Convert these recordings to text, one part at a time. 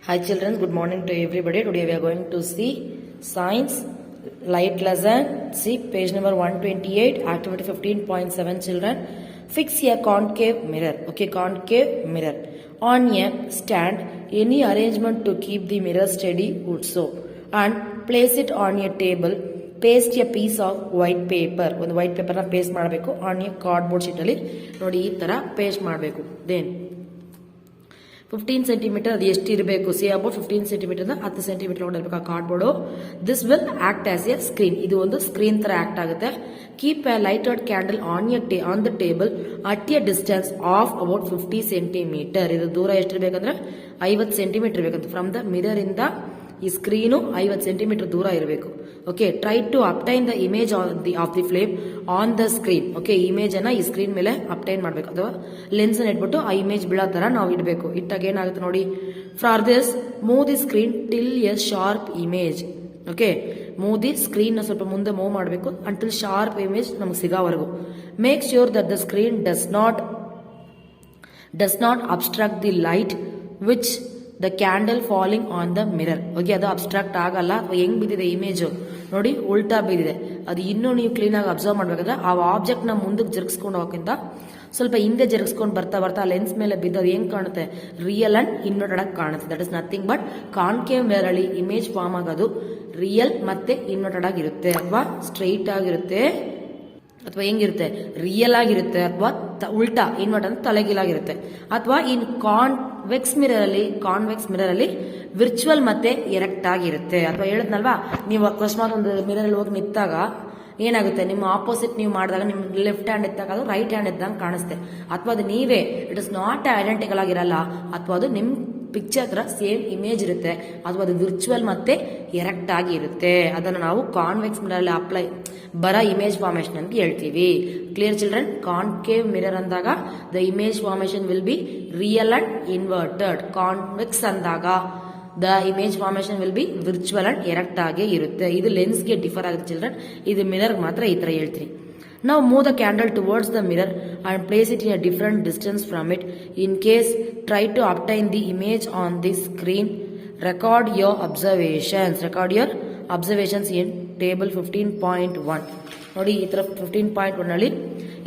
Hi children, good morning to everybody. Today we are going to see science light lesson. See page number 128, activity 15.7 children. Fix a concave mirror. Okay, concave mirror. On a stand, any arrangement to keep the mirror steady would so. And place it on a table. Paste a piece of white paper. ಒಂದು white ಪೇಪರ್ನ paste ಮಾಡಬೇಕು on A cardboard ಶೀಟಲ್ಲಿ ನೋಡಿ ಈ ಥರ paste ಮಾಡಬೇಕು. Then 15 centimetre ಅದು ಎಷ್ಟು ಇರಬೇಕು ಸಿ ಅಬೌಟ್ 15 ಸೆಂಟಿಮೀಟರ್ 10 ಸೆಂಟಿಮೀಟರ್ ಹೊಡಿರ್ಬೇಕು ಆ cardboard. This will act as a screen. ಇದು ಒಂದು ಸ್ಕ್ರೀನ್ ತರ ಆಕ್ಟ್ ಆಗುತ್ತೆ. Keep a lighted candle on the table at a distance of about 50 centimetre. ಇದು ದೂರ ಎಷ್ಟಿರ್ಬೇಕಂದ್ರೆ 50 ಸೆಂಟಿಮೀಟರ್ ಇರಬೇಕಂತ. ಫ್ರಮ್ ದ ಮಿರರ್ ಇಂದ ಈ ಸ್ಕ್ರೀನು 50 ಸೆಂಟಿಮೀಟರ್ ದೂರ ಇರಬೇಕು. Okay, try to obtain the image of the flame on the screen. Okay, image ಅನ್ನ ಈ ಸ್ಕ್ರೀನ್ ಮೇಲೆ ಅಪ್ಟೈನ್ ಮಾಡಬೇಕು ಅಥವಾ ಲೆನ್ಸ್ ಇಟ್ಬಿಟ್ಟು ಆ ಇಮೇಜ್ ಬೀಳೋ ತರ ನಾವು ಇಡಬೇಕು. ಇಟ್ಟಾಗ ಏನಾಗುತ್ತೆ ನೋಡಿ. For this move the screen till a sharp image. Okay, move the screen ಸ್ವಲ್ಪ ಮುಂದೆ ಮೂವ್ ಮಾಡಬೇಕು ಅಂಟಿಲ್ ಶಾರ್ಪ್ ಇಮೇಜ್ ನಮ್ಗೆ ಸಿಗೋವರೆಗೂ. Make sure that the screen does not abstract the light which the candle falling on the mirror. Okay, ಅದು abstract ಆಗಲ್ಲ. ಅಥವಾ ಹೆಂಗ್ ಬಿದ್ದಿದೆ ಇಮೇಜ್ ನೋಡಿ, ಉಲ್ಟಾ ಬಿದ್ದಿದೆ. ಅದು ಇನ್ನೂ ನೀವು ಕ್ಲೀನ್ ಆಗಿ ಅಬ್ಸರ್ವ್ ಮಾಡ್ಬೇಕಾದ್ರೆ ಆ ಆಬ್ಜೆಕ್ಟ್ ನ ಮುಂದಕ್ಕೆ ಜರುಗಿಸ್ಕೊಂಡು ಹೋಗೋಕ್ಕಿಂತ ಸ್ವಲ್ಪ ಹಿಂದೆ ಜರುಗಿಸ್ಕೊಂಡು ಬರ್ತಾ ಬರ್ತಾ ಲೆನ್ಸ್ ಮೇಲೆ ಬಿದ್ದೋದು ಹೆಂಗ್ ಕಾಣುತ್ತೆ, ರಿಯಲ್ ಅಂಡ್ ಇನ್ವರ್ಟೆಡ್ ಆಗಿ ಕಾಣುತ್ತೆ. That is nothing but concave mirror ಅಲ್ಲಿ ಇಮೇಜ್ ಫಾರ್ಮ್ ಆಗೋದು ರಿಯಲ್ ಮತ್ತೆ ಇನ್ವರ್ಟೆಡ್ ಆಗಿರುತ್ತೆ, ಅಥವಾ ಸ್ಟ್ರೈಟ್ ಆಗಿರುತ್ತೆ, ಅಥವಾ ಹೆಂಗಿರುತ್ತೆ ರಿಯಲ್ ಆಗಿರುತ್ತೆ, ಅಥವಾ ಉಲ್ಟಾ ಇನ್ವರ್ಟ್ ಅಂತ ತಲೆಗಿಲಾಗಿರುತ್ತೆ. ಅಥವಾ ಇನ್ ಕಾನ್ವೆಕ್ಸ್ ಮಿರರ್ ಅಲ್ಲಿ ವಿರ್ಚುವಲ್ ಮತ್ತೆ ಎರೆಕ್ಟ್ ಆಗಿರುತ್ತೆ. ಅಥವಾ ಹೇಳಿದ್ನಲ್ವಾ, ನೀವು ಅಕಸ್ಮಾತ್ ಒಂದು ಮಿರರ್ ಅಲ್ಲಿ ಹೋಗಿ ನಿಂತಾಗ ಏನಾಗುತ್ತೆ, ನಿಮ್ಮ ಆಪೋಸಿಟ್ ನೀವು ಮಾಡಿದಾಗ ನಿಮ್ ಲೆಫ್ಟ್ ಹ್ಯಾಂಡ್ ಇದ್ದಾಗ ಅದು ರೈಟ್ ಹ್ಯಾಂಡ್ ಇದ್ದಂಗೆ ಕಾಣಿಸುತ್ತೆ. ಅಥವಾ ಅದು ನೀವೇ, ಇಟ್ ಇಸ್ ನಾಟ್ ಐಡೆಂಟಿಕಲ್ ಆಗಿರಲ್ಲ, ಅಥವಾ ಅದು ನಿಮ್ ಪಿಕ್ಚರ್ ಹತ್ರ ಸೇಮ್ ಇಮೇಜ್ ಇರುತ್ತೆ, ಅಥವಾ ಅದು ವಿರ್ಚುವಲ್ ಮತ್ತೆ ಎರೆಕ್ಟ್ ಆಗಿ ಇರುತ್ತೆ. ಅದನ್ನು ನಾವು ಕಾನ್ವೆಕ್ಸ್ ಮಿರರ್ ಅಲ್ಲಿ ಬರ ಇಮೇಜ್ ಫಾರ್ಮೇಶನ್ ಅಂತ ಹೇಳ್ತೀವಿ. Clear children? ಕಾನ್ಕೇವ್ ಮಿರರ್ ಅಂದಾಗ the image formation will be real and inverted. Convex ಅಂದಾಗ the image formation will be virtual and erect ಆಗೇ ಇರುತ್ತೆ. ಇದು ಲೆನ್ಸ್ಗೆ ಡಿಫರ್ ಆಗುತ್ತೆ ಚಿಲ್ಡ್ರನ್. ಇದು ಮಿರರ್ ಮಾತ್ರ ಈ ತರ ಹೇಳ್ತೀನಿ. Now move the candle towards the mirror and place it in a different distance from it. In case, try to obtain the image on the screen. Record your observations in table 15.1. ನೋಡಿ, ಈ ತರ 15.1 ಅಲ್ಲಿ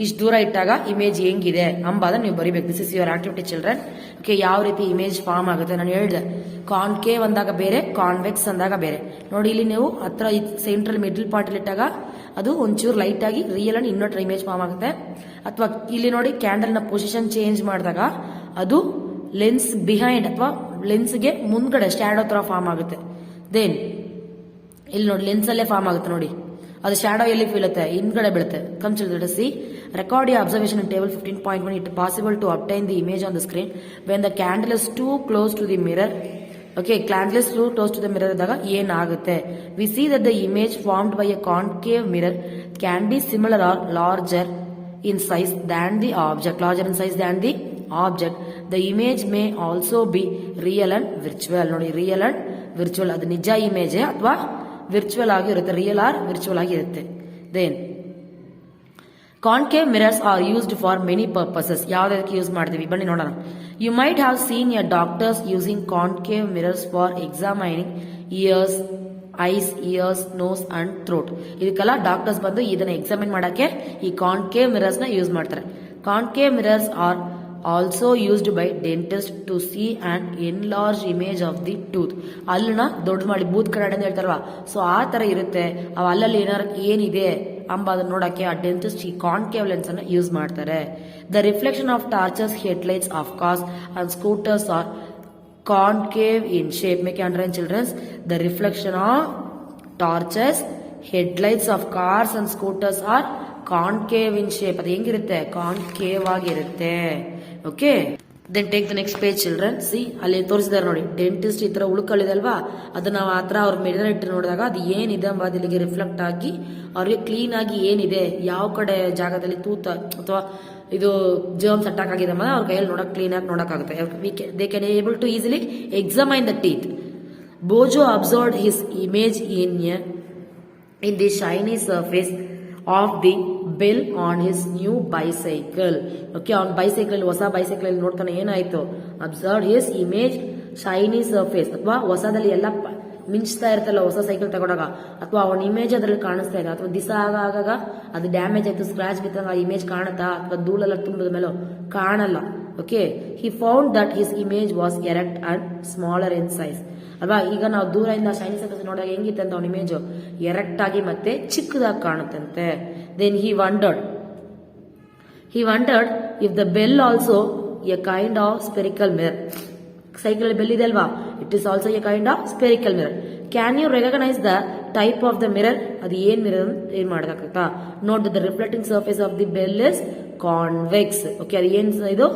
ಇಷ್ಟು ದೂರ ಇಟ್ಟಾಗ image ಹೆಂಗಿದೆ ಅಂಬಾದ ನೀವು ಬರಿಬೇಕು. This is your activity children. Okay, ಯಾವ ರೀತಿ ಇಮೇಜ್ ಫಾರ್ಮ್ ಆಗುತ್ತೆ ನಾನು ಹೇಳಿದೆ. ಕಾನ್ಕೇವ್ ಅಂದಾಗ ಬೇರೆ, ಕಾನ್ವೆಕ್ಸ್ ಅಂದಾಗ ಬೇರೆ. ನೋಡಿ, ಇಲ್ಲಿ ನೀವು ಹತ್ರ ಸೆಂಟ್ರಲ್ ಮಿಡಲ್ ಪಾರ್ಟ್ ಅಲ್ಲಿ ಇಟ್ಟಾಗ ಅದು ಒಂಚೂರು ಲೈಟ್ ಆಗಿ real and inverted image form ಆಗುತ್ತೆ. ಅಥವಾ ಇಲ್ಲಿ ನೋಡಿ, ಕ್ಯಾಂಡಲ್ ನ ಪೊಸಿಷನ್ ಚೇಂಜ್ ಮಾಡಿದಾಗ ಅದು ಲೆನ್ಸ್ ಬಿಹೈಂಡ್ ಅಥವಾ ಲೆನ್ಸ್ಗೆ ಮುಂದ್ಗಡೆ ಶ್ಯಾಡೋ ತರ ಫಾರ್ಮ್ ಆಗುತ್ತೆ. ದೆನ್ ಇಲ್ಲಿ ನೋಡಿ, ಲೆನ್ಸ್ ಅಲ್ಲೇ ಫಾರ್ಮ್ ಆಗುತ್ತೆ ನೋಡಿ, ಅದು ಶ್ಯಾಡೋ ಎಲ್ಲಿ ಬೀಳುತ್ತೆ, ಹಿಂದ್ಗಡೆ ಬೀಳುತ್ತೆ. Come children, C record your observation in table 15.1. It is possible to obtain the image on the screen when the candle is too close to the mirror. Okay, candle is too close to the mirror idaga ಏನಾಗುತ್ತೆ. We see that the image formed by a concave mirror can be similar or larger in size than the object. The image may also be real and virtual. ನೋಡಿ, real and ವಿರ್ಚುವಲ್, ಅದು ನಿಜ image ಅಥವಾ ವಿರ್ಚುವಲ್ ಆಗಿರುತ್ತೆ, real or virtual ಆಗಿರುತ್ತೆ. Then concave mirrors are used for many purposes. ಯಾವ್ದಕ್ಕೆ use ಮಾಡ್ತೀವಿ ಬನ್ನಿ ನೋಡೋಣ. You might have seen a doctors using concave mirrors for examining eyes, ears, nose and throat. ಇದಕ್ಕೆಲ್ಲ ಡಾಕ್ಟರ್ಸ್ ಬಂದು ಇದನ್ನ ಎಕ್ಸಾಮಿನ್ ಮಾಡಕ್ಕೆ ಈ ಕಾನ್ಕೇವ್ ಮಿರರ್ಸ್ ನ ಯೂಸ್ ಮಾಡ್ತಾರೆ. Concave mirrors are also used by dentist to see and enlarge image of the tooth. ಅಲ್ಲನ್ನ ದೊಡ್ಡ ಮಾಡಿ ಬೂತ್ ಕನ್ನಡ ಅಂತ ಹೇಳ್ತಾರಲ್ವಾ, ಸೊ ಆ ತರ ಇರುತ್ತೆ. ಅವು ಅಲ್ಲಲ್ಲಿ ಏನಿದೆ ಅಂಬ ಅದನ್ನ ನೋಡಕ್ಕೆ ಆ ಡೆಂಟಿಸ್ಟ್ ಈ ಕಾನ್ಕೇವ್ ಲೆನ್ಸ್ ಅನ್ನ ಯೂಸ್ ಮಾಡ್ತಾರೆ. The reflection of torches, headlights of cars and scooters are concave in shape. Make underline children's. The reflection of torches, headlights of cars and scooters are concave in shape. ಅದು ಹೆಂಗಿರುತ್ತೆ, concave ಆಗಿರುತ್ತೆ. Okay, then take the next page children. See ಅಲ್ಲಿ ತೋರಿಸಿದಾರೆ ನೋಡಿ, dentist ಈ ತರ ಉಳ್ಕೊಳ್ಳಿದೆ ಅಲ್ವಾ, ಅದನ್ನ ನಾವು ಆ ತರ ಅವ್ರ ಮಿರರ್ ಇಟ್ಟು ನೋಡಿದಾಗ ಅದು ಏನಿದೆ ಅಂಬ ಇಲ್ಲಿಗೆ ರಿಫ್ಲೆಕ್ಟ್ ಆಗಿ ಅವ್ರಿಗೆ ಕ್ಲೀನ್ ಆಗಿ ಏನಿದೆ, ಯಾವ ಕಡೆ ಜಾಗದಲ್ಲಿ ತೂತ ಅಥವಾ ಇದು ಜರ್ಮ್ಸ್ ಅಟ್ಯಾಕ್ ಆಗಿದೆ ಅಂಬ ಅವ್ರ ಕೈಯಲ್ಲಿ ನೋಡಕ್ ಕ್ಲೀನ್ ಆಗಿ ನೋಡಕ್ಕಾಗುತ್ತೆ. They can able to easily examine the teeth. Boojho observed his image in the shiny surface of the bell on his new bicycle. Okay, on bicycle, ಹೊಸ ಬೈಸೈಕಲ್ ನೋಡ್ತಾನೆ ಏನಾಯ್ತು, observe his image shiny surface ಅಥವಾ ಹೊಸದಲ್ಲಿ ಎಲ್ಲ ಮಿಂಚ್ತಾ ಇರ್ತಲ್ಲ ಹೊಸ cycle ತಗೊಂಡಾಗ, ಅಥವಾ ಅವನ ಇಮೇಜ್ ಅದ್ರಲ್ಲಿ ಕಾಣಿಸ್ತಾ ಇದೆ, ಅಥವಾ ದಿಸ ಆಗಾಗ ಅದು ಡ್ಯಾಮೇಜ್ ಆಯ್ತು, ಸ್ಕ್ರಾಚ್ ಬಿದ್ದಾಗ ಆ ಇಮೇಜ್ ಕಾಣುತ್ತಾ, ಅಥವಾ ಧೂಳೆಲ್ಲ ತುಂಬಿದ ಮೇಲೆ ಕಾಣಲ್ಲ. Okay, he found that his image was erect and smaller in size ಅಲ್ವಾ. ಈಗ ನಾವು ದೂರದಿಂದ ಶೈನಿ ಸರ್ಫೇಸ್ ನೋಡಿದಾಗ ಹೆಂಗಿತ್ತಂತ ಅವನ ಇಮೇಜ್ ಎರೆಕ್ಟ್ ಆಗಿ ಮತ್ತೆ ಚಿಕ್ಕದಾಗಿ ಕಾಣುತ್ತಂತೆ. Then he wondered if the bell also a kind of spherical mirror. Cycle bell ಇದೆ ಅಲ್ವಾ, it is also a kind of spherical mirror. Can you recognise the type of the mirror? ಅದು ಏನ್ mirror ಏನ್ ಮಾಡಕ್ಕಾಗತ್ತಾ? Note the reflecting surface of the bell is convex. Okay, ಅದು ಏನ್ ಇದು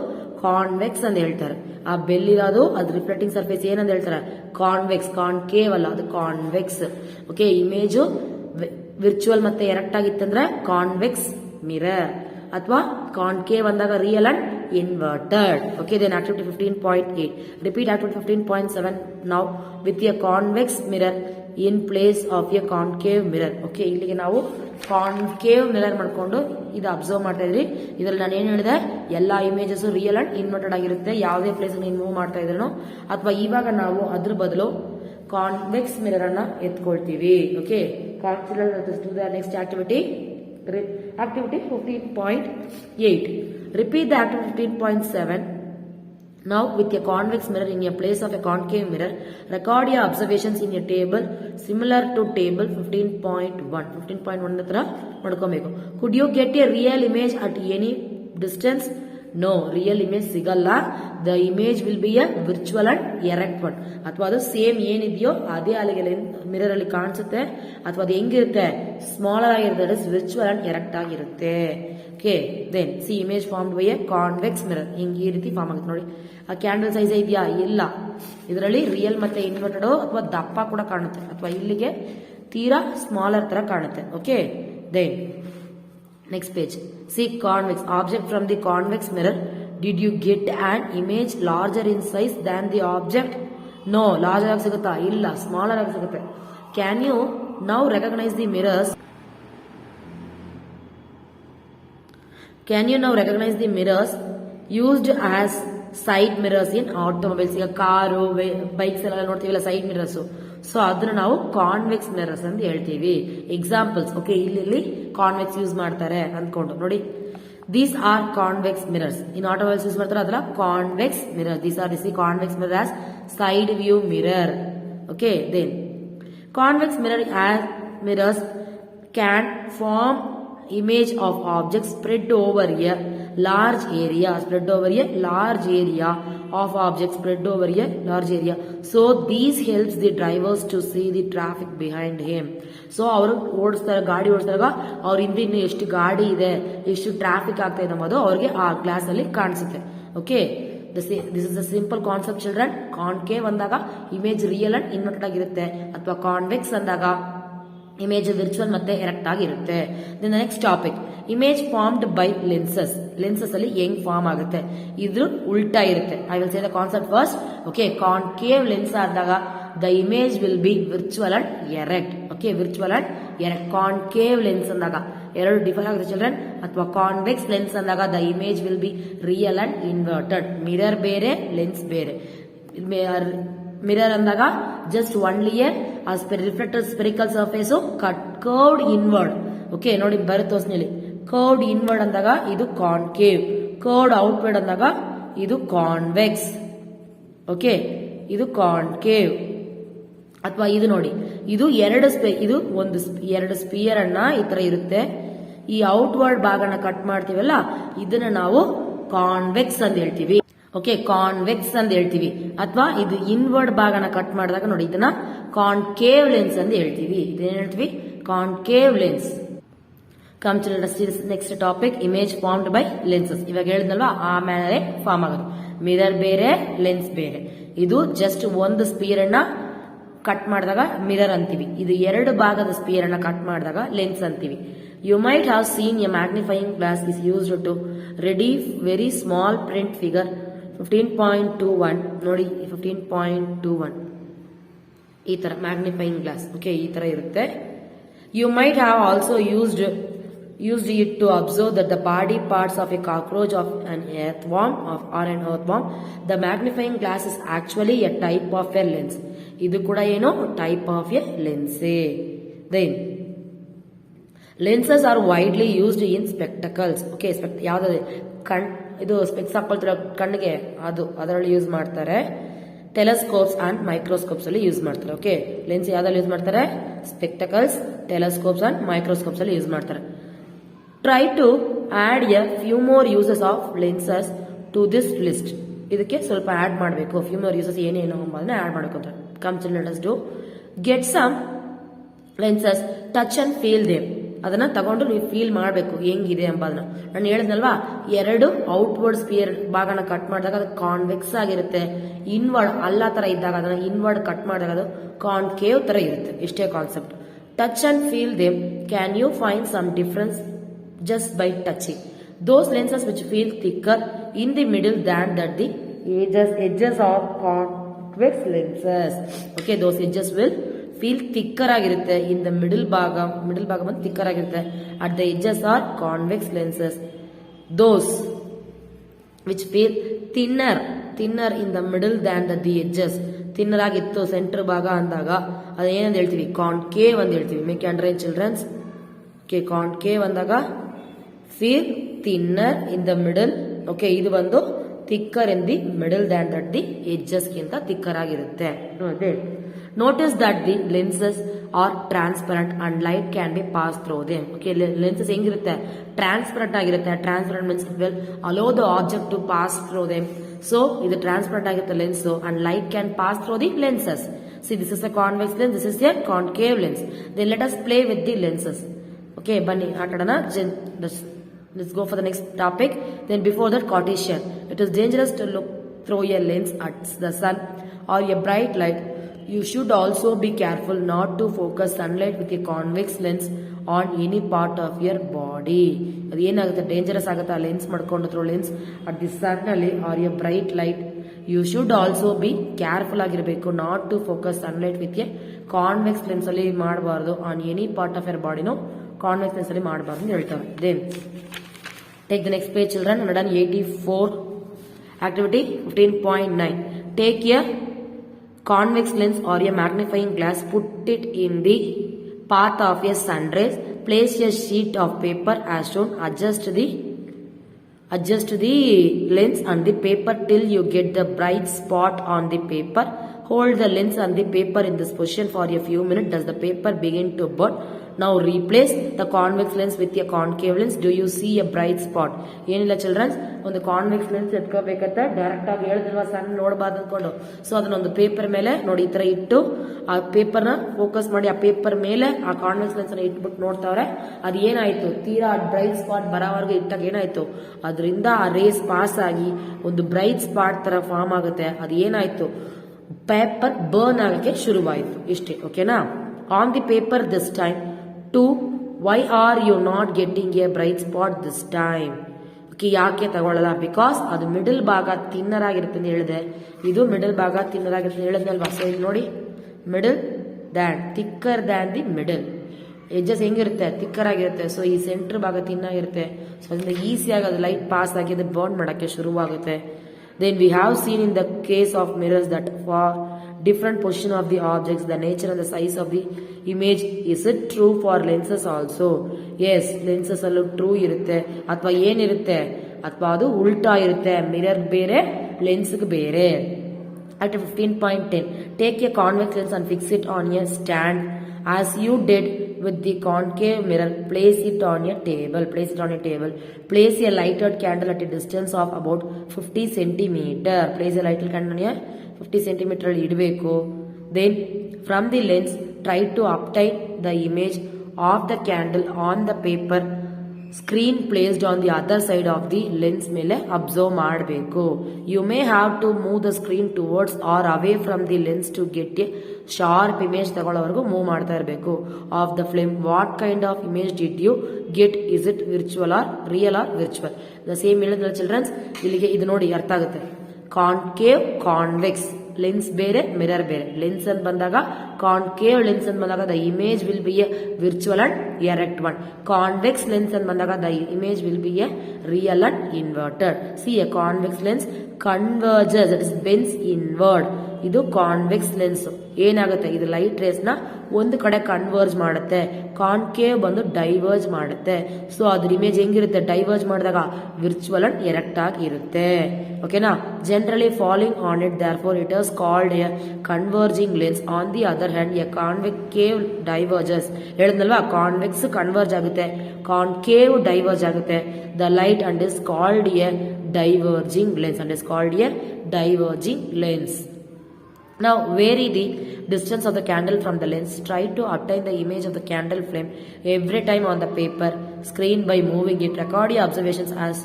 convex ಅಂತ ಹೇಳ್ತಾರೆ. ಆ ಬೆಲ್ ಇರೋದು ಅದು ರಿಫ್ಲೆಕ್ಟಿಂಗ್ ಸರ್ಫೇಸ್ ಏನಂತ ಹೇಳ್ತಾರೆ? ಕಾನ್ವೆಕ್ಸ್, ಕಾನ್ಕೇವ್ ಅಲ್ಲ, ಅದು ಕಾನ್ವೆಕ್ಸ್. ಓಕೆ, ಇಮೇಜು ವಿರ್ಚುವಲ್ ಮತ್ತೆ ಎರೆಕ್ಟ್ ಆಗಿತ್ತಂದ್ರೆ ಕಾನ್ವೆಕ್ಸ್ ಮಿರರ್, ಅಥವಾ ಕಾನ್ಕೇವ್ ಅಂದಾಗ real and inverted. Okay, then activity 15.8 repeat activity 15.7 now with a convex mirror in place of a concave mirror. Okay, ಇಲ್ಲಿಗೆ ನಾವು ಕಾನ್ಕೇವ್ ಮಿರರ್ ಮಾಡ್ಕೊಂಡು ಇದು ಅಬ್ಸರ್ವ್ ಮಾಡ್ತಾ ಇದ್ರಿ. ಇದ್ರಲ್ಲಿ ನಾನು ಏನ್ ಹೇಳಿದೆ, ಎಲ್ಲಾ ಇಮೇಜಸ್ ರಿಯಲ್ ಅಂಡ್ ಇನ್ವರ್ಟೆಡ್ ಆಗಿರುತ್ತೆ. ಯಾವುದೇ ಪ್ಲೇಸ್ ನೀನು ಮೂವ್ ಮಾಡ್ತಾ ಇದ್ರು, ಅಥವಾ ಇವಾಗ ನಾವು ಅದ್ರ ಬದಲು ಕಾನ್ವೆಕ್ಸ್ ಮಿರರ್ ಅನ್ನ ಎತ್ಕೊಳ್ತೀವಿ. Okay, next activity 15.8 repeat the activity 15.7 now with a convex mirror in a place of a concave mirror. Record your observations in a table similar to table 15.1. 15.1 ಹತ್ರ ಮಾಡ್ಕೋಬೇಕು. Could you get a real image at any distance? No, real image ಸಿಗಲ್ಲ. The image will be a virtual and erect one. ಅಥವಾ ಅದು same ಏನಿದೆಯೋ ಅದೇ ಅಲ್ಲಿಗೆ mirror ಅಲ್ಲಿ ಕಾಣಿಸುತ್ತೆ, ಅಥವಾ ಅದು ಹೆಂಗಿರುತ್ತೆ, ಸ್ಮಾಲರ್ ಆಗಿರುತ್ತೆ, ವಿರ್ಚುವಲ್ ಅಂಡ್ ಎರೆಕ್ಟ್ ಆಗಿರುತ್ತೆ. Okay, then see image formed by a convex mirror. ಹಿಂಗೆ ಈ ರೀತಿ ಫಾರ್ಮ್ ಆಗುತ್ತೆ ನೋಡಿ. ಆ ಕ್ಯಾಂಡಲ್ ಸೈಜ್ ಇದೆಯಾ? ಇಲ್ಲ. ಇದರಲ್ಲಿ ರಿಯಲ್ ಮತ್ತೆ ಇನ್ವರ್ಟೆಡ್ ಅಥವಾ ದಪ್ಪ ಕೂಡ ಕಾಣುತ್ತೆ, ಅಥವಾ ಇಲ್ಲಿಗೆ ತೀರಾ ಸ್ಮಾಲರ್ ತರ ಕಾಣುತ್ತೆ. Okay, then next page. See convex object from the convex mirror. Did you get an image larger in size than the object? No, larger ಆಗಿ ಸಿಗುತ್ತಾ? ಇಲ್ಲ, smaller ಆಗಿ ಸಿಗುತ್ತೆ. Can you now recognize the mirrors? Can you now recognize the mirrors used as side mirrors in automobiles? ಈಗ car, bikes ಎಲ್ಲ ನೋಡ್ತೀವಲ್ಲ side mirrors, so ಅದನ್ನ ನಾವು convex mirrors ಅಂತ ಹೇಳ್ತೀವಿ. ಎಕ್ಸಾಂಪಲ್ಸ್. ಓಕೆ, ಇಲ್ಲಿ ಕಾನ್ವೆಕ್ಸ್ ಯೂಸ್ ಮಾಡ್ತಾರೆ ಅಂದ್ಕೊಂಡು ನೋಡಿ. These are convex mirrors. In automobiles use ಮಾಡ್ತಾರೆ, ಅದರ convex mirror. These are the convex mirror as side view mirror. Okay, then convex mirrors can form image of objects spread over a large area of objects spread over a large area. So these helps the drivers to see the traffic behind him. So ಅವರು ಗಾಡಿ ಓಡಿಸಿದಾಗ ಅವ್ರ ಹಿಂದೆ ಇನ್ನು ಎಷ್ಟು ಗಾಡಿ ಇದೆ, ಎಷ್ಟು traffic ಆಗ್ತಾ ಇದೆ ಅನ್ನೋದು ಅವ್ರಿಗೆ ಆ ಗ್ಲಾಸ್ ಅಲ್ಲಿ ಕಾಣಿಸುತ್ತೆ. Okay, this is a simple concept children. Concave ಅಂದಾಗ ಇಮೇಜ್ ರಿಯಲ್ ಅಂಡ್ ಇನ್ವರ್ಟೆಡ್ ಆಗಿರುತ್ತೆ, ಅಥವಾ ಕಾನ್ವೆಕ್ಸ್ ಅಂದಾಗ ಇಮೇಜ್ ವಿರ್ಚುವಲ್ ಮತ್ತೆ ಎರೆಕ್ಟ್ ಆಗಿರುತ್ತೆ. Then next topic, image formed by lenses ಅಲ್ಲಿ ಹೆಂಗ್ ಫಾರ್ಮ್ ಆಗುತ್ತೆ, ಇದ್ರ ಉಲ್ಟಾ ಇರುತ್ತೆ. I will say the concept first. Okay, concave lens ಆದಾಗ the image will be virtual and erect. Okay, virtual and erect. Concave lens ಅಂದಾಗ ಎರಡು ಡಿಫರ್ ಆಗುತ್ತೆ ಚಿಲ್ಡ್ರನ್. ಅಥವಾ ಕಾನ್ವೆಕ್ಸ್ ಲೆನ್ಸ್ ಅಂದಾಗ the image will be real and inverted. Mirror ಬೇರೆ, lens ಬೇರೆ. Mirror ಅಂದಾಗ just only A reflected spherical surface curved inward. Okay, ನೋಡಿ ಬರುತ್ತೆ ತೋರಿಸ್ನಲ್ಲಿ. ಕರ್ವ್ಡ್ ಇನ್ವರ್ಡ್ ಅಂದಾಗ ಇದು ಕಾನ್ಕೇವ್, ಕರ್ವ್ಡ್ ಔಟ್ವರ್ಡ್ ಅಂದಾಗ ಇದು ಕಾನ್ವೆಕ್ಸ್. ಓಕೆ, ಇದು ಕಾನ್ಕೇವ್. ಅಥವಾ ಇದು ನೋಡಿ, ಇದು ಎರಡು ಸ್ಪಿಯರ್ ಅನ್ನ ಈ ತರ ಇರುತ್ತೆ. ಈ ಔಟ್ವರ್ಡ್ ಭಾಗನ ಕಟ್ ಮಾಡ್ತೀವಲ್ಲ, ಇದನ್ನ ನಾವು ಕಾನ್ವೆಕ್ಸ್ ಅಂತ ಹೇಳ್ತೀವಿ. ಓಕೆ, ಕಾನ್ವೆಕ್ಸ್ ಅಂತ ಹೇಳ್ತೀವಿ. ಅಥವಾ ಇದು ಇನ್ವರ್ಡ್ ಭಾಗನ ಕಟ್ ಮಾಡಿದಾಗ ನೋಡಿ, ಇದನ್ನ ಕಾನ್ಕೇವ್ ಲೆನ್ಸ್ ಅಂತ ಹೇಳ್ತೀವಿ. ಇದೇನ್ ಹೇಳ್ತೀವಿ? Concave lens. Come children, next topic, image formed by lenses. ಇವಾಗ ಹೇಳಿದ್ನಲ್ವಾ, ಆಮೇಲೆ ಫಾರ್ಮ್ ಆಗೋದು. ಮಿರರ್ ಬೇರೆ, ಲೆನ್ಸ್ ಬೇರೆ. ಇದು ಜಸ್ಟ್ ಒಂದು ಸ್ಪಿಯರ್ ಅನ್ನ ಕಟ್ ಮಾಡಿದಾಗ ಮಿರರ್ ಅಂತೀವಿ. ಇದು ಎರಡು ಭಾಗದ ಸ್ಪಿಯರ್ ಅನ್ನ ಕಟ್ ಮಾಡಿದಾಗ ಲೆನ್ಸ್ ಅಂತೀವಿ. You might have seen a magnifying glass is used to read very small print figure 15.21 ನೋಡಿ. 15.21 ಈ ತರ ಮ್ಯಾಗ್ನಿಫೈಯಿಂಗ್ ಗ್ಲಾಸ್. ಓಕೆ, ಈ ತರ ಇರುತ್ತೆ. You might have also used used it to observe that the body parts of a cockroach, of an earthworm, or an earthworm. The magnifying glass is actually a type of a lens. ಇದು ಕೂಡ ಏನು type of a ಲೆನ್ಸೇ. Then lenses are widely used in spectacles. Okay, ಯಾವ್ದಾದ್ರು ಇದು specs ಹಾಕೊಳ್ತಿರೋ ಕಣ್ಣಿಗೆ ಅದರಲ್ಲಿ use ಮಾಡ್ತಾರೆ. ಟೆಲಸ್ಕೋಪ್ಸ್ ಅಂಡ್ ಮೈಕ್ರೋಸ್ಕೋಪ್ಸ್ ಅಲ್ಲಿ ಯೂಸ್ ಮಾಡ್ತಾರೆ. ಓಕೆ, ಲೆನ್ಸ್ ಯಾವ್ದ್ರಲ್ಲಿ ಯೂಸ್ ಮಾಡ್ತಾರೆ? ಸ್ಪೆಕ್ಟಕಲ್ಸ್, ಟೆಲಸ್ಕೋಪ್ಸ್ ಅಂಡ್ ಮೈಕ್ರೋಸ್ಕೋಪ್ಸ್ ಅಲ್ಲಿ ಯೂಸ್ ಮಾಡ್ತಾರೆ. Try to add a few more uses of lenses to this list. ಇದಕ್ಕೆ ಸ್ವಲ್ಪ ಆಡ್ ಮಾಡಬೇಕು. ಫ್ಯೂ ಮೋರ್ ಯೂಸಸ್ ಏನೇನು ಅದನ್ನ ಆಡ್ ಮಾಡಬೇಕು ಅಂತ. Come children, let's do get some lenses, touch and feel them. ಅದನ್ನ ತಗೊಂಡು ನೀವು ಫೀಲ್ ಮಾಡಬೇಕು ಹೆಂಗಿದೆ ಎಂಬುದನ್ನ. ನಾನು ಹೇಳಿದ್ನಲ್ವಾ, 2 ಔಟ್ವರ್ಡ್ ಸ್ಪಿಯರ್ ಭಾಗನ ಕಟ್ ಮಾಡಿದಾಗ ಅದು ಕಾನ್ವೆಕ್ಸ್ ಆಗಿರುತ್ತೆ. ಇನ್ವರ್ಡ್ ಅಲ್ಲ ತರ ಇದ್ದಾಗ ಅದನ್ನ ಇನ್ವರ್ಡ್ ಕಟ್ ಮಾಡಿದಾಗ ಅದು ಕಾನ್ಕೇವ್ ತರ ಇರುತ್ತೆ. ಇಷ್ಟೇ concept. Touch and feel them. Can you find some difference just by touching? Those lenses which feel thicker in the middle than that the edges of convex lenses. Okay, those edges will feel thicker ಆಗಿರುತ್ತೆ. in the middle ಭಾಗ ಬಂದು thicker ಆಗಿರುತ್ತೆ. at the edges are convex lenses. those which feel thinner in the middle than the edges. thinner ಆಗಿತ್ತು centre ಭಾಗ ಅಂದಾಗ ಅದು ಏನಂತ ಹೇಳ್ತೀವಿ? ಕಾನ್ಕೇವ್ ಅಂತ ಹೇಳ್ತೀವಿ. Make underline childrens. Okay, concave ಅಂದಾಗ feel thinner in the middle. Okay, ಇದು ಬಂದು thicker in the middle than that the edges ಗಿಂತ ಥಿಕ್ಕರ್ ಆಗಿರುತ್ತೆ. Notice that the lenses are transparent and light can be pass through them. Okay, lenses ಹೆಂಗಿರುತ್ತೆ? Transparent ಆಗಿರುತ್ತೆ. Transparent means it will allow the object to pass through them. So ಇದು transparent ಆಗಿರುತ್ತೆ lens, and light can pass through the lenses. See, this is a convex lens, this is a concave lens. Then let us play with the lenses. Okay, bunny atadana. Let's go for the next topic. Then before that, Cartesian. It is dangerous to look through a lens at the sun or a bright light. You should also be careful not to focus sunlight with a convex lens on any part of your body. ಅದು ಏನಾಗುತ್ತೆ? Dangerous ಆಗುತ್ತೆ ಆ lens ಮಾಡ್ಕೊಂಡು throw lens at the sun ಅಲ್ಲಿ are a bright light. You should also be careful ಆಗಿರಬೇಕು. Not to focus sunlight with a convex lens ಅಲ್ಲಿ ಮಾಡಬಾರ್ದು. On any part of your ಬಾಡಿನೂ ಕಾನ್ವೆಕ್ಸ್ ಲೆನ್ಸ್ ಅಲ್ಲಿ ಮಾಡಬಾರ್ದು ಅಂತ ಹೇಳ್ತಾರೆ. Then take the next page children. 184 activity 15.9. Take a convex lens or a magnifying glass, put it in the path of a sun rays, place a sheet of paper as shown, adjust the lens and the paper till you get the bright spot on the paper. Hold the lens and the paper in this position for a few minutes. Does the paper begin to burn? Now replace the convex lens with a concave lens. Do you see a bright spot? ಏನಿಲ್ಲ children's, ಒಂದು convex lens ಎತ್ಕೋಬೇಕಂತ direct ಆಗಿ ಹೇಳಿದ್ರಲ್ವಾ ಸನ್ ನೋಡಬಾರ್ದು ಅಂದ್ಕೊಂಡು. So ಅದನ್ನೊಂದು paper ಮೇಲೆ ನೋಡಿ ಈ ತರ ಇಟ್ಟು ಆ ಪೇಪರ್ನ ಫೋಕಸ್ ಮಾಡಿ ಆ ಪೇಪರ್ ಮೇಲೆ ಆ ಕಾನ್ವೆಕ್ಸ್ ಲೆನ್ಸ್ ಅನ್ನ ಇಟ್ಬಿಟ್ಟು ನೋಡ್ತಾವ್ರೆ. ಅದು ಏನಾಯ್ತು? ತೀರಾ ಬ್ರೈಟ್ ಸ್ಪಾಟ್ ಬರೋವರೆಗೂ ಇಟ್ಟಾಗ ಏನಾಯ್ತು? ಅದರಿಂದ ಆ ರೇಸ್ ಪಾಸ್ ಆಗಿ ಒಂದು ಬ್ರೈಟ್ ಸ್ಪಾಟ್ ತರ ಫಾರ್ಮ್ ಆಗುತ್ತೆ. ಅದು ಏನಾಯ್ತು? ಪೇಪರ್ ಬರ್ನ್ ಆಗಕ್ಕೆ ಶುರುವಾಯಿತು. ಇಷ್ಟೇ. ಓಕೆನಾ? On the paper this time. 2. Why are you not getting a bright spot this time? Okay, ಯಾಕೆ ತಗೊಳ್ಳಲ್ಲ? ಬಿಕಾಸ್ ಅದು ಮಿಡಲ್ ಭಾಗ ಥಿನ್ನರ್ ಆಗಿರುತ್ತೆ ಅಂತ ಹೇಳಿದೆ. ಇದು ಮಿಡಲ್ ಭಾಗ ಥಿನ್ನರ್ ಆಗಿರುತ್ತೆ ಅಂತ ಹೇಳಿದ್ನಲ್ವಾ. ಸೊ ಇಲ್ಲಿ ನೋಡಿ, middle than thicker than the middle. Edges ಹೆಂಗಿರುತ್ತೆ? ಥಿಕ್ಕರ್ ಆಗಿರುತ್ತೆ. ಸೊ ಈ ಸೆಂಟರ್ ಭಾಗ ಥಿನ್ನಾಗಿರುತ್ತೆ. ಸೊ ಅದರಿಂದ ಈಸಿಯಾಗಿ ಅದು ಲೈಟ್ ಪಾಸ್ ಆಗಿ ಅದು ಬರ್ನ್ ಮಾಡೋಕ್ಕೆ ಶುರುವಾಗುತ್ತೆ. Then we have seen in the case of mirrors that for different position of the objects, the nature and the size of the image. Is it true for lenses also? Yes, lenses allu true irutte. ಅಥವಾ ಏನಿರುತ್ತೆ? ಅಥವಾ ಅದು ಉಲ್ಟಾ ಇರುತ್ತೆ. Mirror ಬೇರೆ, lens ಬೇರೆ. At 15.10, take a convex lens and fix it on a stand as you did with the concave mirror. Place it on a table. Place a lighted candle at a distance of about 50 centimeter. Place a lighted candle on a 50 centimeter idbeku. Then from the lens, try to obtain the image of the candle on the paper screen placed on the other side of the lens ಮೇಲೆ observe ಮಾಡಬೇಕು. You may have to move the screen towards or away from the lens to get a sharp image. ತಗೊಳ್ಳೋವರೆಗೂ move ಮಾಡ್ತಾ ಇರಬೇಕು. Of the flame. What kind of image did you get? Is it virtual or real or virtual? The same ಹೇಳಿದ್ರಲ್ಲ childrens, ಇಲ್ಲಿಗೆ ಇದು ನೋಡಿ ಅರ್ಥ ಆಗುತ್ತೆ. Concave, convex. Lens ಬೇರೆ ಮಿರರ್ ಬೇರೆ. ಲೆನ್ಸ್ ಅಂತ ಬಂದಾಗ ಕಾನ್ಕೇವ್ ಲೆನ್ಸ್ ಅಂತ ಬಂದಾಗ the image will be a virtual and erect one. Convex lens ಅಂತ ಬಂದಾಗ the image will be a real and inverted. See A convex lens converges, that is Benz inward. ಇದು convex lens. ಏನಾಗುತ್ತೆ, ಇದು light rays ನ ಒಂದು ಕಡೆ converge ಮಾಡುತ್ತೆ, concave ಬಂದು ಡೈವರ್ಜ್ ಮಾಡುತ್ತೆ. ಸೊ ಅದ್ರ ಇಮೇಜ್ ಹೆಂಗಿರುತ್ತೆ, ಡೈವರ್ಜ್ ಮಾಡಿದಾಗ ವಿರ್ಚುವಲ್ ಅಂಡ್ ಎರೆಕ್ಟ್ ಆಗಿ ಇರುತ್ತೆ. ಓಕೆನಾ. Generally falling on it, therefore it is called a converging lens. On the other hand a concave diverges. ಹೇಳಿದ್ನಲ್ವಾ, ಕಾನ್ವೆಕ್ಸ್ ಕನ್ವರ್ಜ್ ಆಗುತ್ತೆ, ಕಾನ್ಕೇವ್ ಡೈವರ್ಜ್ ಆಗುತ್ತೆ. The light and is called a diverging lens, and is called a diverging lens. Now vary the distance of the candle from the lens. Try to obtain the image of the candle flame every time on the paper screen by moving it. Record your observations as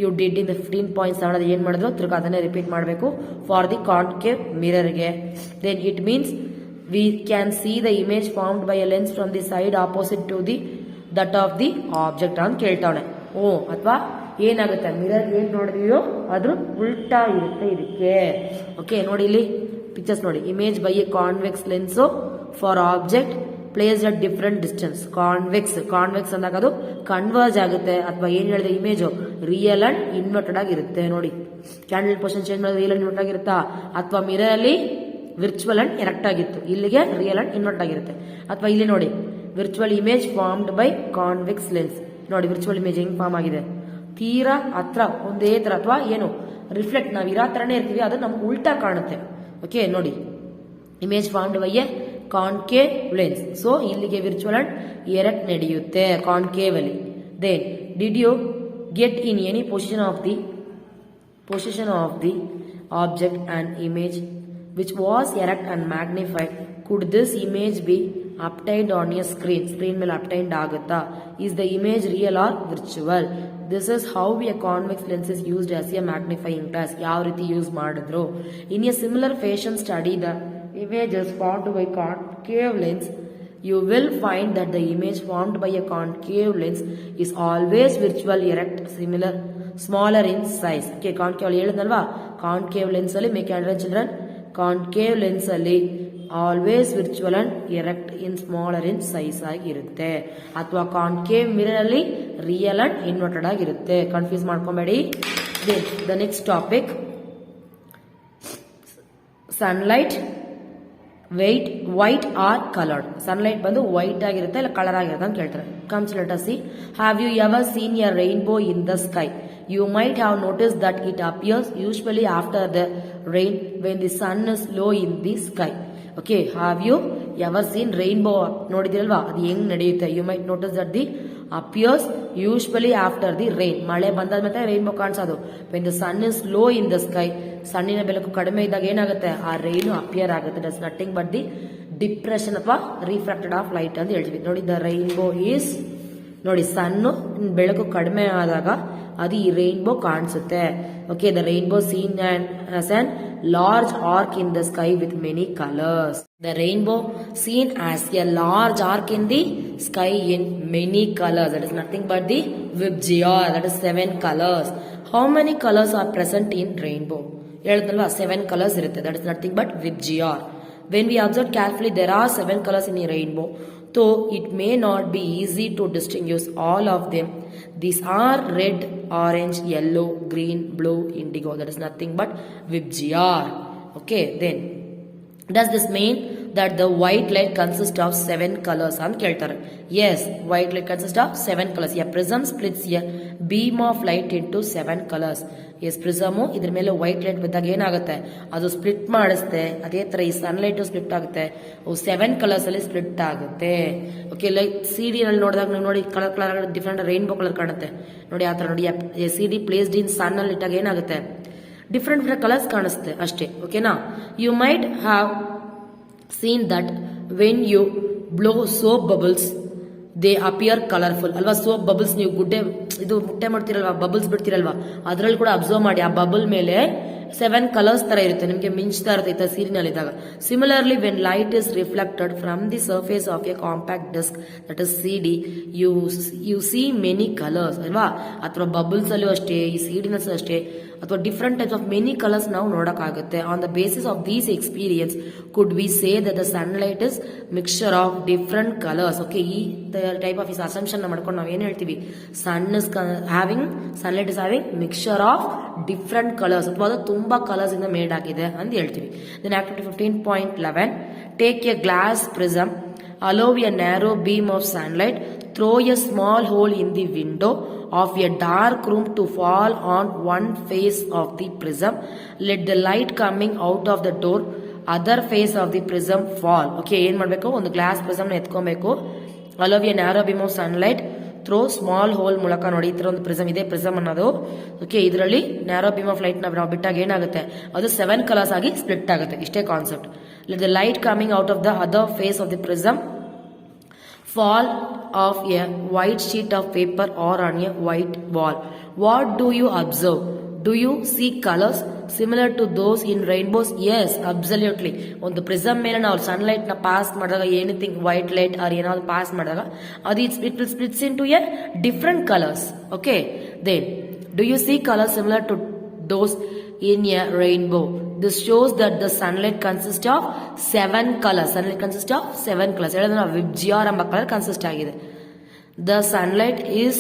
you did in the 15.7. ಅದು ಏನು ಮಾಡಿದ್ರು ತಿರ್ಗ ಅದನ್ನೇ repeat ಮಾಡಬೇಕು for the concave ಮಿರರ್ಗೆ. Then it means we can see the image formed by a lens from the side opposite to the that of the object ಅಂತ ಕೇಳ್ತಾವನೆ. ಅಥವಾ ಏನಾಗುತ್ತೆ, ಮಿರರ್ ಏನ್ ನೋಡಿದೀವೋ ಅದ್ರ ಉಲ್ಟಾ ಇರುತ್ತೆ ಇದಕ್ಕೆ. ಓಕೆ, ನೋಡಿ ಇಲ್ಲಿ ಪಿಕ್ಚರ್ಸ್ ನೋಡಿ. Image by a convex lens for object place at different distance. Convex ಅಂದಾಗ ಅದು ಕನ್ವರ್ಜ್ ಆಗುತ್ತೆ, ಅಥವಾ ಏನ್ ಹೇಳಿದ್ರೆ ಇಮೇಜ್ ರಿಯಲ್ ಅಂಡ್ ಇನ್ವರ್ಟೆಡ್ ಆಗಿರುತ್ತೆ. ನೋಡಿ, ಕ್ಯಾಂಡಲ್ ಪೊಸಿಷನ್ ಚೇಂಜ್ ಮಾಡಿದ್ರೆ ರಿಯಲ್ ಅಂಡ್ ಇನ್ವರ್ಟ್ ಆಗಿರುತ್ತಾ, ಅಥವಾ ಮಿರರ್ ಅಲ್ಲಿ ವಿರ್ಚುವಲ್ ಅಂಡ್ ಎರೆಕ್ಟ್ ಆಗಿತ್ತು, ಇಲ್ಲಿಗೆ ರಿಯಲ್ ಅಂಡ್ ಇನ್ವರ್ಟ್ ಆಗಿರುತ್ತೆ. ಅಥವಾ ಇಲ್ಲಿ ನೋಡಿ, virtual image formed by convex lens. ನೋಡಿ ವಿರ್ಚುವಲ್ ಇಮೇಜ್ ಹೆಂಗ್ ಫಾರ್ಮ್ ಆಗಿದೆ, ತೀರಾ ಹತ್ರ ಒಂದೇ ತರ, ಅಥವಾ ಏನು ರಿಫ್ಲೆಕ್ಟ್ ನಾವ್ ಇರೋ ತರನೇ ಇರ್ತೀವಿ, ಅದು ನಮ್ಗೆ ಉಲ್ಟಾ ಕಾಣುತ್ತೆ. ಓಕೆ, ನೋಡಿ image formed by a concave lens. So ಇಲ್ಲಿಗೆ ವಿರ್ಚುವಲ್ ಅಂಡ್ ಎರೆಕ್ಟ್ ನಡೆಯುತ್ತೆ ಕಾನ್ಕೇವ್ ಅಲ್ಲಿ. Then did you get in any position of the object and image which was erect and magnified. Could this image be obtained on a screen ಮೇಲೆ obtained ಆಗುತ್ತಾ? Is the image real or virtual? This is how a convex lens is used as a magnifying glass. ಯಾವ ರೀತಿ use ಮಾಡಿದ್ರು. In A similar fashion study the images formed by concave lens, you will find that the image formed by a concave lens is always virtual, erect, similar, smaller in size. Okay, concave ಹೇಳಿದ್ನಲ್ವಾ, concave lens ಅಲ್ಲಿ make and children, concave lens ಅಲ್ಲಿ always virtual and erect in smaller in size ಆಗಿರುತ್ತೆ. ಅಥವಾ concave mirror ಅಲ್ಲಿ real and inverted ಆಗಿರುತ್ತೆ. Confuse ಮಾಡ್ಕೊಬೇಡಿ. The next topic, sunlight white or coloured. Sunlight ಬಂದು white ಆಗಿರುತ್ತೆ ಇಲ್ಲ ಕಲರ್ ಆಗಿರುತ್ತೆ ಅಂತ ಕೇಳ್ತಾರೆ. Comes let us see. Have you ever seen a rainbow in the sky? You might have noticed that it appears usually after the rain when the sun is low in the sky. Okay, have you ever seen rainbow? ನೋಡಿದಿರಲ್ವಾ, ಅದು ಹೆಂಗ್ ನಡೆಯುತ್ತೆ. You might notice that the appears usually after the rain. ಮಳೆ ಬಂದಾದ ಮೇಲೆ rainbow ಕಾಣಿಸೋದು. when the sun is low in the sky, ಸನ್ನಿನ ಬೆಳಕು ಕಡಿಮೆ ಇದ್ದಾಗ ಏನಾಗುತ್ತೆ, ಆ ರೈನ್ ಅಪಿಯರ್ ಆಗುತ್ತೆ. That's nothing but the depression ಅಥವಾ ರಿಫ್ರಾಕ್ಟೆಡ್ ಆಫ್ ಲೈಟ್ ಅಂತ ಹೇಳ್ತೀವಿ. ನೋಡಿ, ದ ರೈನ್ಬೋ ಈಸ್, ನೋಡಿ ಸನ್ನು ಬೆಳಕು ಕಡಿಮೆ ಆದಾಗ ಅದು ಈ ರೈನ್ಬೋ ಕಾಣಿಸುತ್ತೆ. Okay, the rainbow seen as an large arc in the sky with many colours. The rainbow seen as a large arc in the sky in many colours. That is nothing but the VIBGYOR, that is 7 colors. How many colours are present in rainbow? ಹೇಳಿದ್ನಲ್ವಾ 7 colors ಇರುತ್ತೆ. That is nothing but VIBGYOR. When we observe carefully there are 7 colors in a rainbow, though it may not be easy to distinguish all of them. These are red, orange, yellow, green, blue, indigo. That is nothing but VIBGYOR. Okay, then does this mean that the white light consists of 7 colors? ಅಂತ ಕೇಳ್ತಾರೆ. Yes, white light consists of 7 colors. A prism splits a beam of light into 7 colors. S, ಪ್ರಿಸಮು ಇದ್ರ ಮೇಲೆ white light ಬಿದ್ದಾಗ ಏನಾಗುತ್ತೆ, ಅದು split ಮಾಡಿಸುತ್ತೆ. ಅದೇ ತರ ಈ ಸನ್ಲೈಟ್ ಸ್ಪ್ಲಿಟ್ ಆಗುತ್ತೆ, 7 colors ಅಲ್ಲಿ ಸ್ಪ್ಲಿಟ್ ಆಗುತ್ತೆ. ಓಕೆ, ಲೈಕ್ ಸಿಡಿ ನಲ್ಲಿ ನೋಡಿದಾಗ ನೀವು ನೋಡಿ ಕಲರ್ ಡಿಫ್ರೆಂಟ್ ರೈನ್ಬೋ ಕಲರ್ ಕಾಣುತ್ತೆ. ನೋಡಿ ಆ ತರ ನೋಡಿ, ಸಿಡಿ ಪ್ಲೇಸ್ಡ್ ಇನ್ ಸನ್ ಅಲ್ಲಿ ಇಟ್ಟಾಗ ಏನಾಗುತ್ತೆ, ಡಿಫ್ರೆಂಟ್ ಕಲರ್ಸ್ ಕಾಣಿಸುತ್ತೆ ಅಷ್ಟೇ. ಓಕೆನಾ. You might have seen that when you blow soap bubbles they appear colourful ಅಲ್ವಾ. ಸೋಪ್ ಬಬಲ್ಸ್ ನೀವು ಮುಟ್ಟೆ ಮಾಡ್ತಿರಲ್ವಾ, ಬಬಲ್ಸ್ ಬಿಡ್ತಿರಲ್ವಾ, ಅದ್ರಲ್ಲಿ ಕೂಡ ಅಬ್ಸರ್ವ್ ಮಾಡಿ, ಆ ಬಬಲ್ ಮೇಲೆ 7 colors ತರ ಇರುತ್ತೆ, ನಿಮಗೆ ಮಿಂಚ್ತಾ ಇರುತ್ತೆ ಸೀರಿನಲ್ಲಿದ್ದಾಗ. Similarly when light is reflected from the surface of a compact disc that is CD, you see many colours ಅಲ್ವಾ. ಅಥವಾ ಬಬಲ್ಸ್ ಅಲ್ಲೂ ಅಷ್ಟೇ, ಈ ಸಿಡಿನಲ್ಲೂ ಅಷ್ಟೇ ಅಥವಾ different types of many colours ನಾವು ನೋಡೋಕ್ಕಾಗುತ್ತೆ. On the basis of these experience could we say that the sunlight is mixture of different colours. Okay, ಈ ಟೈಪ್ ಆಫ್ ಇಸ್ ಅಸಂಪ್ಷನ್ ಮಾಡ್ಕೊಂಡು ನಾವು ಏನು ಹೇಳ್ತೀವಿ, sunlight is having mixture of different colours, ಅಥವಾ ಅದು ತುಂಬಾ ಕಲರ್ಸ್ ಇಂದ ಮೇಡ್ ಆಗಿದೆ ಅಂತ ಹೇಳ್ತೀವಿ. Then activity 15.11, take a glass prism, allow a narrow beam of sunlight, throw a small hole in the window of a dark room to fall on one face of the prism, let the light coming out of the door other face of the prism fall. Okay, ಏನ್ ಮಾಡಬೇಕು, ಒಂದು glass prism ನ ಎತ್ಕೊಬೇಕು, allow a narrow beam of sunlight, through small hole ಮೂಲಕ. ನೋಡಿ ಈ ತರ ಒಂದು ಪ್ರಿಸಮ್ ಇದೆ, ಪ್ರಿಸಮ್ ಅನ್ನೋದು. ಓಕೆ, ಇದರಲ್ಲಿ ನ್ಯಾರೋ ಬೀಮ್ ಆಫ್ ಲೈಟ್ ನಾವು ಬಿಟ್ಟಾಗ ಏನಾಗುತ್ತೆ, ಅದು 7 ಕಲರ್ಸ್ ಆಗಿ ಸ್ಪ್ಲಿಟ್ ಆಗುತ್ತೆ. ಇಷ್ಟೇ concept. Let the light coming out of the other face of the prism fall off a white sheet of paper or on a white wall. What do you observe? Do you see colors similar to those in rainbows? Yes, absolutely. ಒಂದು prism ಮೇಲೆ ನಾವು sunlight ನ pass ಮಾಡಿದಾಗ, anything white light or ಏನಾದ್ರು pass ಮಾಡಿದಾಗ ಅದು it will splits into a different colours. Okay, then do you see colors similar to those in a rainbow? This shows that the sunlight consists of 7 colors. Sunlight consists of 7 colors. ಹೇಳಿದ್ರೆ ನಾವು ವಿಬ್ಜಿಯಾರ್ ಎಂಬ colour consist ಆಗಿದೆ. The sunlight is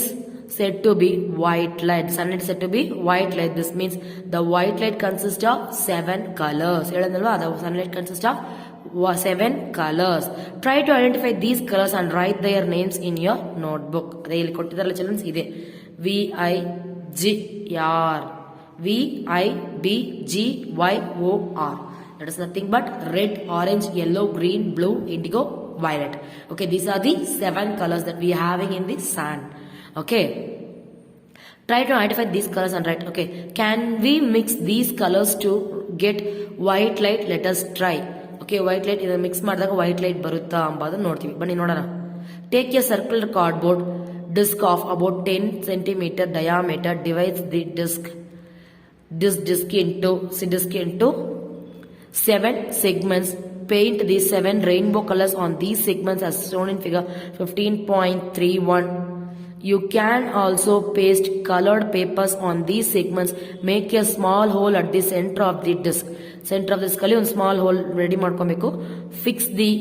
said to be white light. Sunlight is said to be white light. This means the white light consists of 7 colors. ಹೇಳಿದ್ನಲ್ವಾ, the sunlight consists of 7 colors. Try to identify these colors and write their names in your notebook. ಅದೇ ಇಲ್ಲಿ ಕೊಟ್ಟಿದ್ದಾರಲ್ಲ children's, ಇದೆ VIGR, VIBGYOR. That is nothing but red, orange, yellow, green, blue, indigo, violet. Okay, these are the 7 colors that we are having in the sun. Okay, try to identify these colors and write. Okay, can we mix these colors to get white light? Let us try. Okay, white light ಇದನ್ನ mix ಮಾಡಿದಾಗ white light ಬರುತ್ತಾ ಅಂಬುದನ್ನು ನೋಡ್ತೀವಿ. ಬನ್ನಿ ನೋಡೋಣ. Take a circular cardboard disc of about 10 cm diameter, divides this disc into 7 segments. Paint these 7 rainbow colors on these segments as shown in figure 15.31. You can also paste colored papers on these segments. Make a small hole at the center of the disc. Center of the disc ಅಲ್ಲಿ ಒಂದು small hole ready ಮಾಡ್ಕೊಬೇಕು. Fix the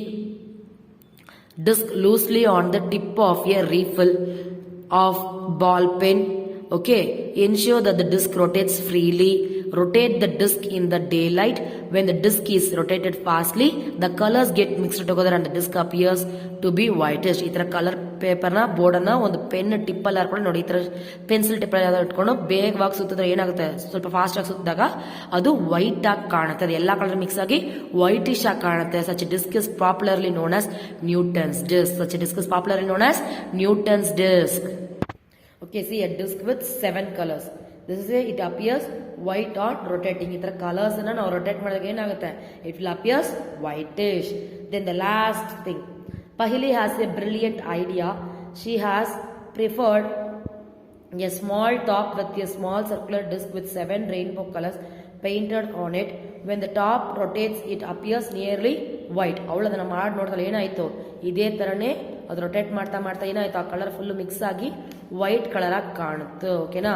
disc loosely on the tip of a refill of ball pen. Okay, ensure that the disc rotates freely. Rotate the disc in the daylight. When the disc is rotated fastly, the colors get mixed together and the disc appears to be whitish. ಈ ತರ colour ಪೇಪರ್ನ ಬೋರ್ಡನ್ನ ಒಂದು pen tip ಅಲ್ಲಿ ಹಾಕೊಂಡು ನೋಡಿ, ಈ ತರ pencil tip ಅಲ್ಲಿ ಇಟ್ಕೊಂಡು ಬೇಗವಾಗಿ ಸುತ್ತಿದ್ರೆ ಏನಾಗುತ್ತೆ, ಸ್ವಲ್ಪ ಫಾಸ್ಟ್ ಆಗಿ ಸುತ್ತಿದಾಗ ಅದು ವೈಟ್ ಆಗಿ ಕಾಣುತ್ತೆ. ಅದು ಎಲ್ಲಾ ಕಲರ್ ಮಿಕ್ಸ್ ಆಗಿ ವೈಟಿಶ್ ಆಗಿ ಕಾಣುತ್ತೆ. Such a disc is popularly known as Newton's disc. Such a disc is popularly known as Newton's disc. Okay, see a disc with 7 colors. This is it appears white on rotating. ಈ ತರ colours ಅನ್ನ ನಾವು rotate ಮಾಡಿದಾಗ ಏನಾಗುತ್ತೆ, it will appears whitish. Then the last thing, Pahili has a brilliant idea. She has preferred a small top with a small circular disc with 7 rainbow colors painted on it. When the top rotates, it appears nearly white. ಅವಳು ಅದನ್ನ ಮಾಡಿ ನೋಡಿದ್ರೆ ಏನಾಯ್ತು, ಇದೇ ತರನೇ ಅದು rotate ಮಾಡ್ತಾ ಮಾಡ್ತಾ ಏನಾಯ್ತು, ಆ ಕಲರ್ ಫುಲ್ ಮಿಕ್ಸ್ ಆಗಿ ವೈಟ್ ಕಲರ್ ಆಗಿ ಕಾಣುತ್ತೆ. ಓಕೆನಾ,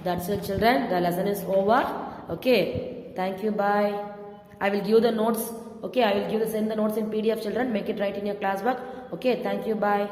that's it children, the lesson is over. Okay, thank you, bye. I will give the notes. Okay, I will send the notes in PDF, children. Make it right in your class work. Okay, thank you, bye.